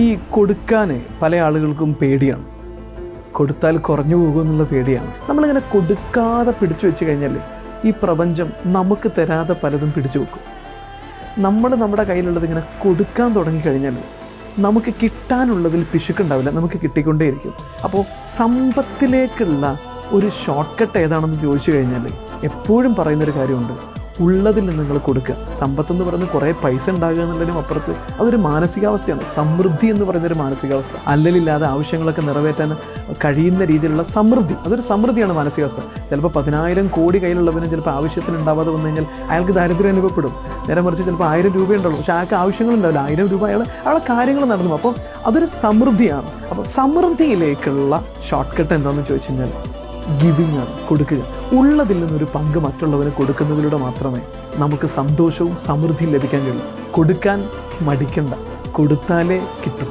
ഈ കൊടുക്കാൻ പല ആളുകൾക്കും പേടിയാണ്. കൊടുത്താൽ കുറഞ്ഞു പോകുമെന്നുള്ള പേടിയാണ്. നമ്മളിങ്ങനെ കൊടുക്കാതെ പിടിച്ചു വെച്ച് കഴിഞ്ഞാൽ ഈ പ്രപഞ്ചം നമുക്ക് തരാതെ പലതും പിടിച്ചു വെക്കും. നമ്മുടെ കയ്യിലുള്ളത് ഇങ്ങനെ കൊടുക്കാൻ തുടങ്ങിക്കഴിഞ്ഞാൽ നമുക്ക് കിട്ടാനുള്ളതിൽ പിശുക്കുണ്ടാവില്ല, നമുക്ക് കിട്ടിക്കൊണ്ടേയിരിക്കും. അപ്പോൾ സമ്പത്തിലേക്കുള്ള ഒരു ഷോർട്ട് കട്ട് ഏതാണെന്ന് ചോദിച്ചു കഴിഞ്ഞാൽ എപ്പോഴും പറയുന്നൊരു കാര്യമുണ്ട്, ഉള്ളതിൽ നിന്ന് നിങ്ങൾ കൊടുക്കുക. സമ്പത്തെന്ന് പറയുന്നത് കുറേ പൈസ ഉണ്ടാകുക എന്നുള്ളതിനും അപ്പുറത്ത് അതൊരു മാനസികാവസ്ഥയാണ്. സമൃദ്ധി എന്ന് പറയുന്നൊരു മാനസികാവസ്ഥ, അല്ലലില്ലാതെ ആവശ്യങ്ങളൊക്കെ നിറവേറ്റാൻ കഴിയുന്ന രീതിയിലുള്ള സമൃദ്ധി, അതൊരു സമൃദ്ധിയാണ് മാനസികാവസ്ഥ. ചിലപ്പോൾ 10,000 കോടി കയ്യിലുള്ളവനും ചിലപ്പോൾ ആവശ്യത്തിന് ഉണ്ടാവാതെ വന്നു കഴിഞ്ഞാൽ അയാൾക്ക് ദാരിദ്ര്യം അനുഭവപ്പെടും. നേരെ മറിച്ച് ചിലപ്പോൾ 1000 രൂപ ഉണ്ടാവുള്ളൂ, പക്ഷേ അയാൾക്ക് ആവശ്യങ്ങളുണ്ടാവില്ല. 1000 രൂപ അയാളെ കാര്യങ്ങൾ നടന്നു. അപ്പോൾ അതൊരു സമൃദ്ധിയാണ്. അപ്പോൾ സമൃദ്ധിയിലേക്കുള്ള ഷോർട്ട് കട്ട് എന്താണെന്ന് ചോദിച്ചു കഴിഞ്ഞാൽ ഗിവിങ് ആണ്, കൊടുക്കുക. ഉള്ളതിൽ നിന്നൊരു പങ്ക് മറ്റുള്ളവന് കൊടുക്കുന്നതിലൂടെ മാത്രമേ നമുക്ക് സന്തോഷവും സമൃദ്ധിയും ലഭിക്കാൻ കഴിയൂ. കൊടുക്കാൻ മടിക്കണ്ട, കൊടുത്താലേ കിട്ടും.